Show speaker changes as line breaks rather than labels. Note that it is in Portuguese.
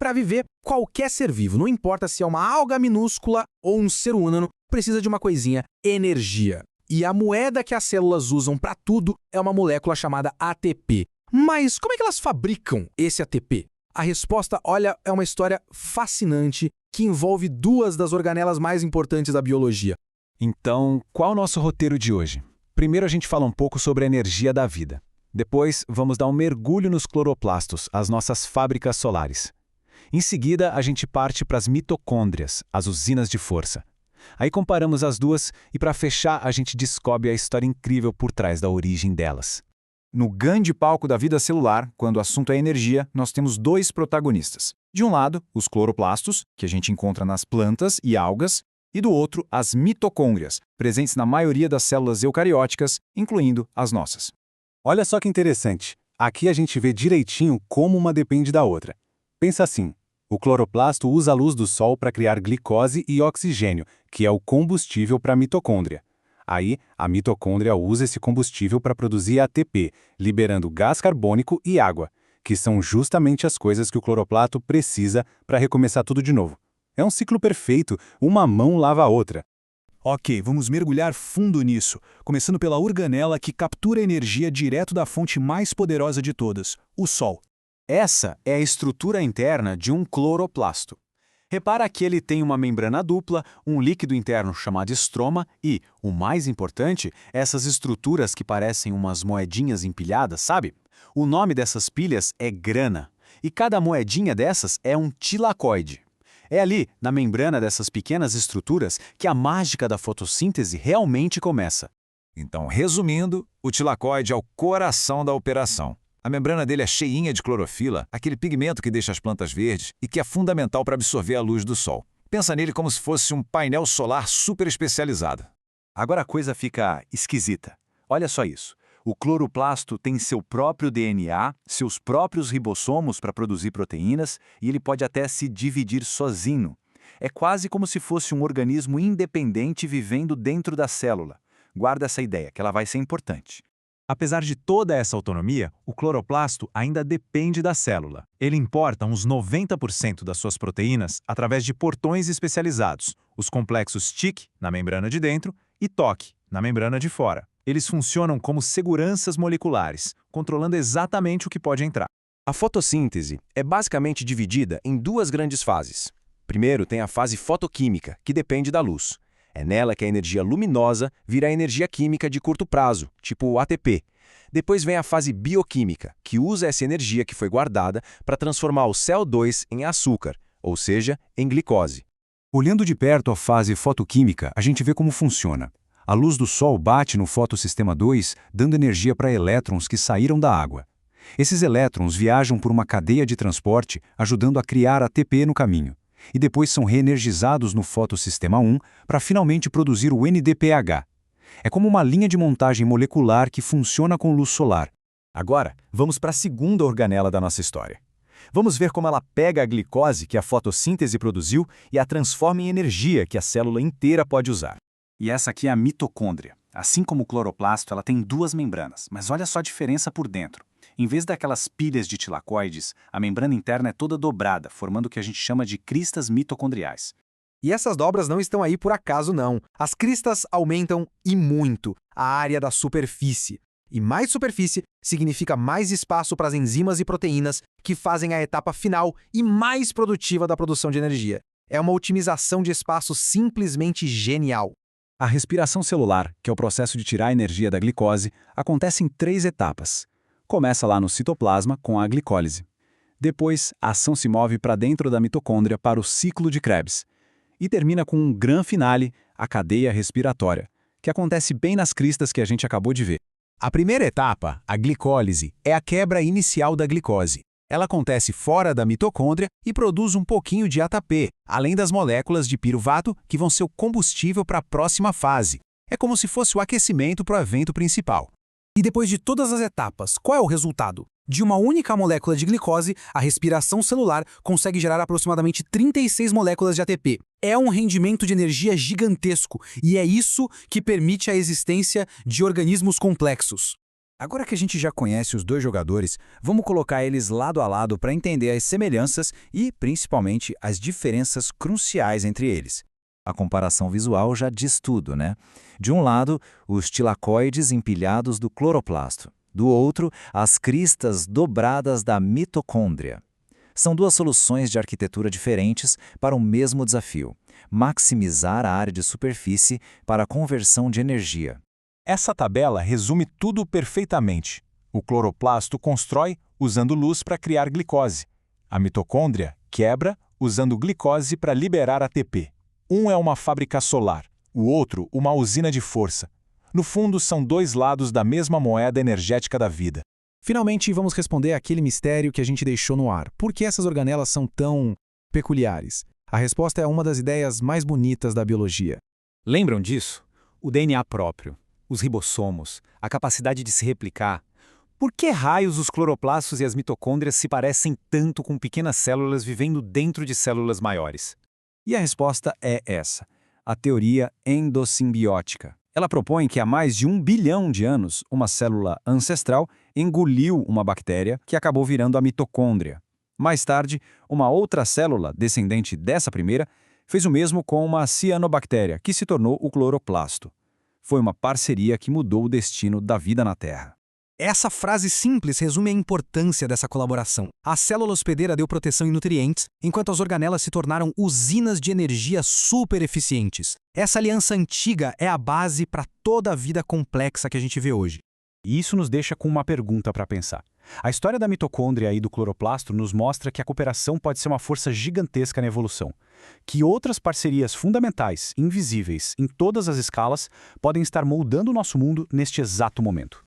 para viver, qualquer ser vivo, não importa se é uma alga minúscula ou um ser humano, precisa de uma coisinha: energia. E a moeda que as células usam para tudo é uma molécula chamada ATP. Mas como é que elas fabricam esse ATP? A resposta, olha, é uma história fascinante que envolve duas das organelas mais importantes da biologia.
Então, qual o nosso roteiro de hoje? Primeiro a gente fala um pouco sobre a energia da vida. Depois, vamos dar um mergulho nos cloroplastos, as nossas fábricas solares. Em seguida, a gente parte para as mitocôndrias, as usinas de força. Aí comparamos as duas e, para fechar, a gente descobre a história incrível por trás da origem delas.
No grande palco da vida celular, quando o assunto é energia, nós temos dois protagonistas. De um lado, os cloroplastos, que a gente encontra nas plantas e algas, e do outro, as mitocôndrias, presentes na maioria das células eucarióticas, incluindo as nossas.
Olha só que interessante. Aqui a gente vê direitinho como uma depende da outra. Pensa assim, o cloroplasto usa a luz do sol para criar glicose e oxigênio, que é o combustível para a mitocôndria. Aí, a mitocôndria usa esse combustível para produzir ATP, liberando gás carbônico e água, que são justamente as coisas que o cloroplasto precisa para recomeçar tudo de novo. É um ciclo perfeito, uma mão lava a outra.
Ok, vamos mergulhar fundo nisso, começando pela organela que captura energia direto da fonte mais poderosa de todas, o Sol.
Essa é a estrutura interna de um cloroplasto. Repara que ele tem uma membrana dupla, um líquido interno chamado estroma e, o mais importante, essas estruturas que parecem umas moedinhas empilhadas, sabe? O nome dessas pilhas é grana, e cada moedinha dessas é um tilacoide. É ali, na membrana dessas pequenas estruturas, que a mágica da fotossíntese realmente começa.
Então, resumindo, o tilacoide é o coração da operação. A membrana dele é cheinha de clorofila, aquele pigmento que deixa as plantas verdes e que é fundamental para absorver a luz do sol. Pensa nele como se fosse um painel solar super especializado.
Agora a coisa fica esquisita. Olha só isso. O cloroplasto tem seu próprio DNA, seus próprios ribossomos para produzir proteínas e ele pode até se dividir sozinho. É quase como se fosse um organismo independente vivendo dentro da célula. Guarda essa ideia, que ela vai ser importante.
Apesar de toda essa autonomia, o cloroplasto ainda depende da célula. Ele importa uns 90% das suas proteínas através de portões especializados, os complexos TIC, na membrana de dentro, e TOC, na membrana de fora. Eles funcionam como seguranças moleculares, controlando exatamente o que pode entrar.
A fotossíntese é basicamente dividida em duas grandes fases. Primeiro tem a fase fotoquímica, que depende da luz. É nela que a energia luminosa vira a energia química de curto prazo, tipo o ATP. Depois vem a fase bioquímica, que usa essa energia que foi guardada para transformar o CO2 em açúcar, ou seja, em glicose.
Olhando de perto a fase fotoquímica, a gente vê como funciona. A luz do sol bate no fotossistema 2, dando energia para elétrons que saíram da água. Esses elétrons viajam por uma cadeia de transporte, ajudando a criar ATP no caminho. E depois são reenergizados no fotossistema 1 para finalmente produzir o NDPH. É como uma linha de montagem molecular que funciona com luz solar.
Agora, vamos para a segunda organela da nossa história. Vamos ver como ela pega a glicose que a fotossíntese produziu e a transforma em energia que a célula inteira pode usar. E essa aqui é a mitocôndria. Assim como o cloroplasto, ela tem duas membranas, mas olha só a diferença por dentro. Em vez daquelas pilhas de tilacoides, a membrana interna é toda dobrada, formando o que a gente chama de cristas mitocondriais.
E essas dobras não estão aí por acaso, não. As cristas aumentam e muito a área da superfície. E mais superfície significa mais espaço para as enzimas e proteínas que fazem a etapa final e mais produtiva da produção de energia. É uma otimização de espaço simplesmente genial.
A respiração celular, que é o processo de tirar a energia da glicose, acontece em 3 etapas. Começa lá no citoplasma com a glicólise. Depois, a ação se move para dentro da mitocôndria para o ciclo de Krebs. E termina com um gran finale, a cadeia respiratória, que acontece bem nas cristas que a gente acabou de ver.
A primeira etapa, a glicólise, é a quebra inicial da glicose. Ela acontece fora da mitocôndria e produz um pouquinho de ATP, além das moléculas de piruvato que vão ser o combustível para a próxima fase. É como se fosse o aquecimento para o evento principal.
E depois de todas as etapas, qual é o resultado? De uma única molécula de glicose, a respiração celular consegue gerar aproximadamente 36 moléculas de ATP. É um rendimento de energia gigantesco e é isso que permite a existência de organismos complexos.
Agora que a gente já conhece os dois jogadores, vamos colocar eles lado a lado para entender as semelhanças e, principalmente, as diferenças cruciais entre eles.
A comparação visual já diz tudo, né? De um lado, os tilacoides empilhados do cloroplasto. Do outro, as cristas dobradas da mitocôndria. São duas soluções de arquitetura diferentes para o mesmo desafio: maximizar a área de superfície para a conversão de energia.
Essa tabela resume tudo perfeitamente. O cloroplasto constrói usando luz para criar glicose. A mitocôndria quebra usando glicose para liberar ATP. Um é uma fábrica solar, o outro uma usina de força. No fundo, são dois lados da mesma moeda energética da vida.
Finalmente, vamos responder aquele mistério que a gente deixou no ar. Por que essas organelas são tão peculiares? A resposta é uma das ideias mais bonitas da biologia.
Lembram disso? O DNA próprio, os ribossomos, a capacidade de se replicar. Por que raios os cloroplastos e as mitocôndrias se parecem tanto com pequenas células vivendo dentro de células maiores? E a resposta é essa: a teoria endossimbiótica. Ela propõe que há mais de 1 bilhão de anos, uma célula ancestral engoliu uma bactéria que acabou virando a mitocôndria. Mais tarde, uma outra célula, descendente dessa primeira, fez o mesmo com uma cianobactéria, que se tornou o cloroplasto. Foi uma parceria que mudou o destino da vida na Terra.
Essa frase simples resume a importância dessa colaboração. A célula hospedeira deu proteção e nutrientes, enquanto as organelas se tornaram usinas de energia super eficientes. Essa aliança antiga é a base para toda a vida complexa que a gente vê hoje.
E isso nos deixa com uma pergunta para pensar. A história da mitocôndria e do cloroplasto nos mostra que a cooperação pode ser uma força gigantesca na evolução. Que outras parcerias fundamentais, invisíveis, em todas as escalas, podem estar moldando o nosso mundo neste exato momento.